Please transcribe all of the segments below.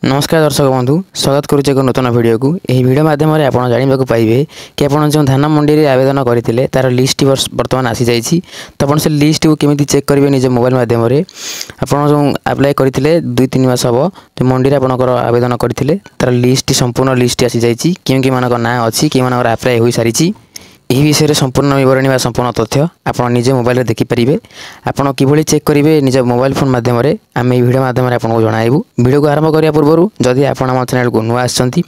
नमस्कार दर्शक बंधु स्वागत करुचे एक नूतन वीडियो को यही वीडियो माध्यम आप जानवाक पाइबे कि आप जो धान मंडी में आवेदन करते तार लिस्ट बर्तमान आसी जाइए। तो आप से लिस्ट को केमी चेक करेंगे निज मोबाइल माध्यम आप जो अप्लाई करते 2-3 मास हम जो मंडी में आपंकर आवेदन करते तार लिस्ट संपूर्ण लिस्ट आसी जाइए किं कि ना अच्छी कि अप्लाई हो सारी यही विषय संपूर्ण विवरणी व संपूर्ण तथ्य आप निजे मोबाइल देखिपारे। आपड़ कि चेक करेंगे निज मोबाइल फोन माध्यम आम वीडियो माध्यम आपको जनइबू। वीडियो को आरंभ करने पूर्व जदि आप चैनल को नुआ आछंती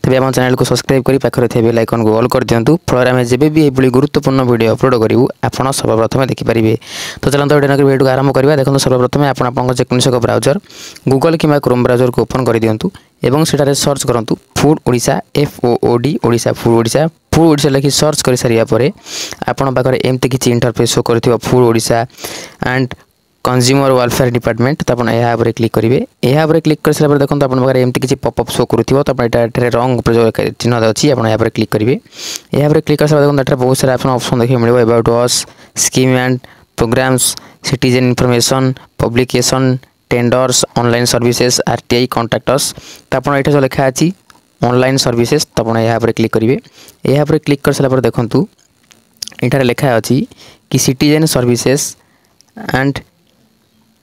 तेज आम चैनल को सब्सक्राइब कर पाखे थे बेल आइकन को ऑल कर दिंतु फल आम जब भी ये गुरुत्वपूर्ण वीडियो अपलोड करूँ आप सर्वप्रथम देखिपारे। तो चलते वीडियो को आरंभ करवा। देखो सर्वप्रथम आप जेकोसी एक ब्राउजर गूगल कि क्रोम ब्राउजर को ओपन कर दिंतु एवं सेठारे सर्च करूँ food Odisha FOOD Odisha food Odisha food Odisha लिखि सर्च कर सारिया परे आपण पाखरे एमती किछि इंटरफेस शो करथिबो food Odisha and consumer welfare department. तो आप यहाँ पर क्लिक करेंगे। यहाँ पर क्लिक कर सारा देखो आप एमती किसी पॉपअप शो करूँ तो ये रंग चिन्ह अच्छी आप यहाँ पर क्लिक करेंगे। यहाँ पर क्लिक कर सारा देखो ये बहुत सारा ऑप्शन देखिए मिले about us scheme and programmes citizen information publication tenders online services RTI contact us. तो आप जो लिखा अच्छी ऑनलाइन सर्विसेज तो आप यहाँ पर क्लिक करेंगे। यहाँ पर क्लिक कर सारा देखूँ ये लिखा अच्छी कि citizen services and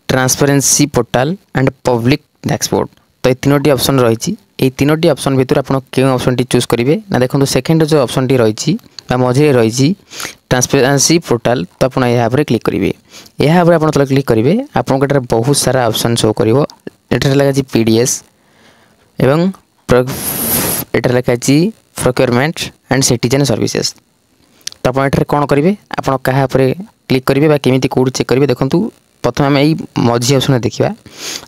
transparency portal and public dashboard. तो ये तीनोटी ऑप्शन रही ये तीनोटी ऑप्शन भितर आप क्यों ऑप्शन टी चूज करेंगे ना देखो सेकेंड जो ऑप्शन टी रही मझे रही ट्रांसपेरेंसी पोर्टाल। तो आप यहाँ पर क्लिक करेंगे। यहाँ पर आप क्लिक करेंगे आपको ये बहुत सारा ऑप्शन शो कर लिखा PDS एवं ये लिखा प्रोक्योरमेंट एंड सिटीजन सर्विसेज। तो आप कौन करेंगे आप क्या क्लिक करेंगे केमी कौट चेक करेंगे। देखो प्रथम आम यही मझी ऑप्शन देखा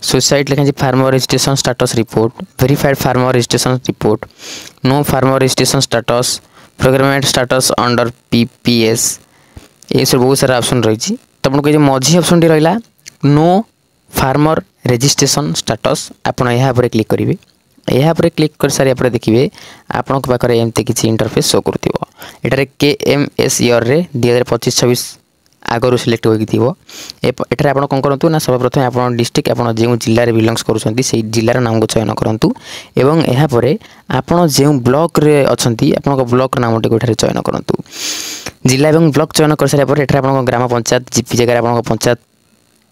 सोसाइटी लिखा farmer registration status report verified farmer registration report no farmer registration status procurement status under PPS ये सब बहुत सारा ऑप्शन रही। तो आपको मझी ऑप्शन टी रहा नो फार्मर रजिस्ट्रेशन स्टेटस आप यहाँ पर क्लिक करेंगे। यहाँ पर क्लिक कर सारे देखिए आपण पाखे एमती किसी इंटरफेस शो कर KMS ईयर रे 2025-26 आगु सिलेक्ट होकर आप कौन करूँ ना सर्वप्रथम आप डिस्ट्रिक्ट आप जो जिले में बिलंग्स करुँच से जिलार नाम को चयन करूँ एवं यापर आप जो ब्लॉक रे अच्छी आप ब्लॉक नाम टी चयन करूँ। जिला और ब्लॉक चयन कर सारे आप ग्राम पंचायत जीपी जगह आप पंचायत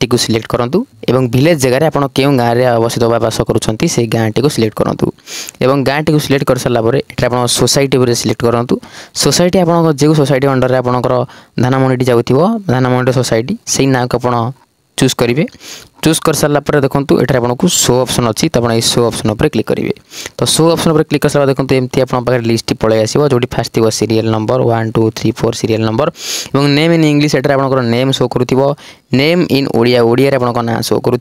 टी सिलेक्ट करूँ एवं विलेज जगह आप क्यों गाँव में अवस्थित बास करुँच से गाँ टी सिलेक्ट करूँ एवं गाँ टी सिलेक्ट कर सारापर आप सोसाइटी सिलेक्ट करूँ। सोसाइटी आप जो सोसाइटी अंडर आपंकर धान मंडी जाऊँ धान मंडी सोसाइटी से ना को आप चूज करेंगे। चूज कर सारापर देखो ये आपको शो ऑप्शन अच्छी तो आप शो ऑप्शन पर क्लिक करेंगे। तो शो ऑप्शन पर क्लिक कर सारा देखो एमती आप लिस्ट पलि आसो जो फास्ट थी सीरियल नंबर 1 2 3 4 सीरियल नंबर और नेम इन इंग्लिश एट आप नेम शो करूँ नेम इन ओडिया ओडिया आप ना शो करूँ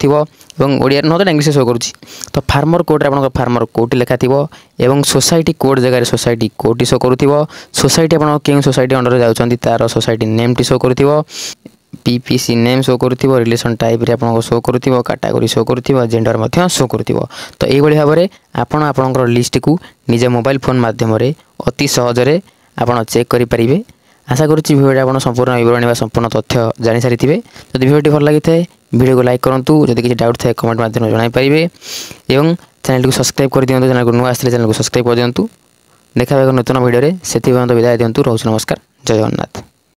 ओडिया न तो इंग्लिश शो करुँच। तो फार्मर कोड आप फार्मर कोड लिखा थी सोसाइटी कोड जगह सोसाइटी कोड शो करूँ सोसाइटी आप क्यों सोसाइटी अंडर जाऊँच तार सोसाइटी नेम टी शो करूँ PPC नेम शो करूँ रिलेशन टाइप रे आपको शो करूँ कैटेगरी शो करूँ जेंडर मध्य शो करूँ। तो यही भाव में आपणकर लिस्ट को निज मोबाइल फोन माध्यम अति सहजरे आप चेक करेंगे। आशा करुँच वीडियो आप संपूर्ण विवरणी व संपूर्ण तथ्य जानी सारी थे। जब वीडियो भल लगी था वीडियो को लाइक करूँ जब किसी डाउट थे कमेंट माध्यम जनइपारे और चैनल को सब्सक्राइब कर दिंतु चैनल को नुआ आसते चैनल को सब्सक्राइब कर दिंतु। देखा नूतन वीडियो से विदाय दिंतु। रोज नमस्कार जय जगन्नाथ।